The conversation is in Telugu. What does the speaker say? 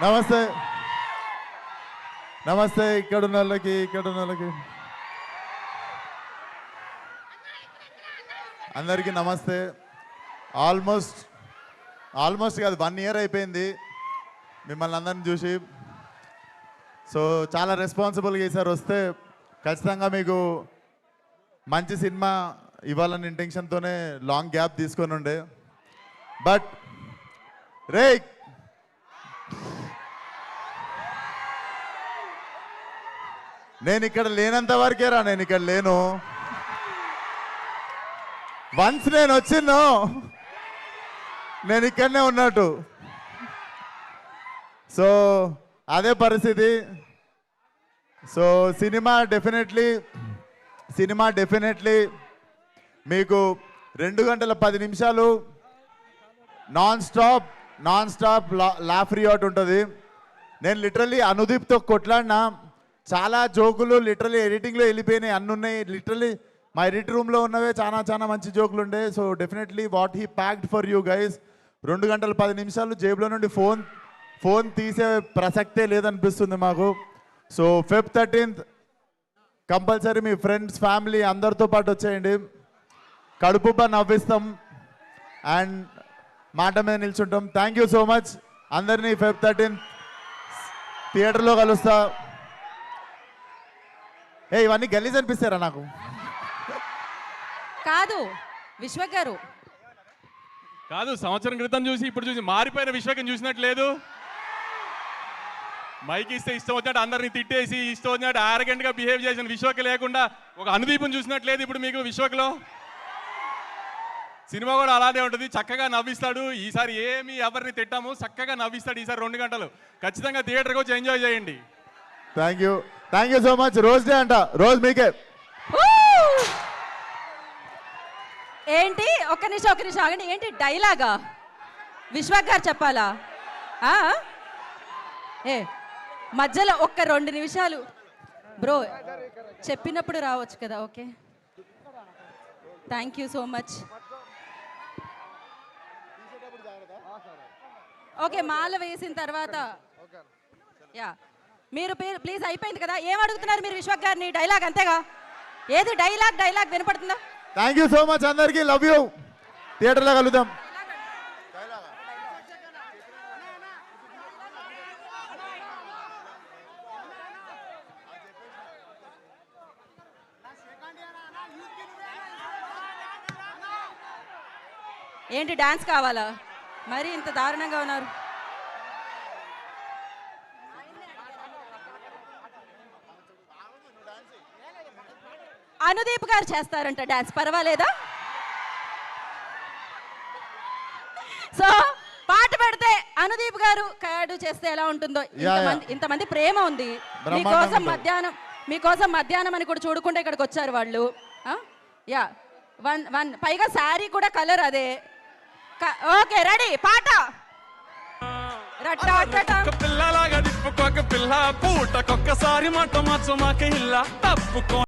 నమస్తే నమస్తే ఇక్కడ ఉన్న వాళ్ళకి అందరికీ నమస్తే. ఆల్మోస్ట్ కాదు 1 year అయిపోయింది మిమ్మల్ని అందరిని చూసి. సో చాలా రెస్పాన్సిబుల్గా ఈసారి వస్తే ఖచ్చితంగా మీకు మంచి సినిమా ఇవ్వాలని ఇంటెన్షన్తోనే లాంగ్ గ్యాప్ తీసుకొని ఉండే. బట్ రే నేను ఇక్కడ లేనంత వరకేరా, నేను ఇక్కడ లేను. వన్స్ నేను వచ్చిందో నేను ఇక్కడనే ఉన్నట్టు. సో అదే పరిస్థితి. సో సినిమా డెఫినెట్లీ మీకు 2 గంటల 10 నిమిషాలు నాన్ స్టాప్ లాఫ్ రియాట్ ఉంటుంది. నేను లిటరల్లీ అనుదీప్తో కొట్లాడినా, చాలా జోకులు లిటరల్లీ ఎడిటింగ్లో వెళ్ళిపోయినాయి, అన్నీ ఉన్నాయి. లిటరల్లీ మా ఎడిట్ రూమ్లో ఉన్నవే చాలా మంచి జోకులు ఉండే. So definitely what he packed for you guys. 2 గంటల 10 నిమిషాలు జేబులో నుండి ఫోన్ తీసే ప్రసక్తే లేదనిపిస్తుంది మాకు. సో Feb 13th కంపల్సరీ మీ ఫ్రెండ్స్ ఫ్యామిలీ అందరితో పాటు వచ్చేయండి. కడుపుబ్బా నవ్విస్తాం అండ్ మాట మీద నిల్చుంటాం. Thank you so much. అందరినీ Feb 13th థియేటర్లో కలుస్తా. ఇవన్నీ గలీజ్ అనిపిస్తారా నాకు? కాదు విశ్వక్ గారు, కాదు సంవత్సరం క్రితం చూసి ఇప్పుడు చూసి మారిపోయిన విశ్వకం చూసినట్టు లేదు. మైక్ ఇస్తే ఇష్టం వచ్చినట్టు అందరినీ తిట్టేసి ఇష్టం వచ్చినట్టు ఆరగెంట్గా బిహేవ్ చేసిన విశ్వక్ లేకుండా ఒక అనుదీపం చూసినట్లేదు ఇప్పుడు మీకు విశ్వక్లో. సినిమా కూడా అలానే ఉంటుంది, చక్కగా నవ్విస్తాడు. ఈసారి ఏమి ఎవరిని తిట్టాము, చక్కగా నవ్విస్తాడు ఈసారి 2 గంటలు. ఖచ్చితంగా థియేటర్కి వచ్చి ఎంజాయ్ చేయండి. Thank you so much. Rose day అంట, రోజ్ మీకే. ఏంటి ఒక్క నిమిషం ఆగండి. ఏంటి డైలాగా? విశ్వక్ గారు చెప్పాలా? మధ్యలో ఒక్క 2 నిమిషాలు బ్రో చెప్పినప్పుడు రావచ్చు కదా. Okay, thank you so much. Okay, మాల వేసిన తర్వాత మీరు ప్లీజ్ అయిపోయింది కదా. ఏం అడుగుతున్నారు మీరు విశ్వక్ గారిని? డైలాగ్ అంతేగా? ఏది డైలాగ్ వినపడుతుందా? థ్యాంక్ యూ సో మచ్ అందరికీ. Love you. థియేటర్లో కలుద్దాం. ఏంటి డాన్స్ కావాలా? మరి ఇంత దారుణంగా ఉన్నారు. అనుదీప్ గారు చేస్తారంట డాన్స్, పర్వాలేదా? సో పాట పెడితే అనుదీప్ గారు కాడు చేస్తే ఎలా ఉంటుందో. ఇంతమంది ప్రేమ ఉంది మీకోసం మధ్యాహ్నం అని కూడా చూడకుండా ఇక్కడికి వచ్చారు వాళ్ళు. వన్ పైగా శారీ కూడా కలర్ అదే. ఓకే, రెడీ, పాట. పిల్లలాగా తిప్పుకోక పిల్ల పూటకొక్కసారి మాట మార్చు మాకే ఇల్ల తప్పుకో.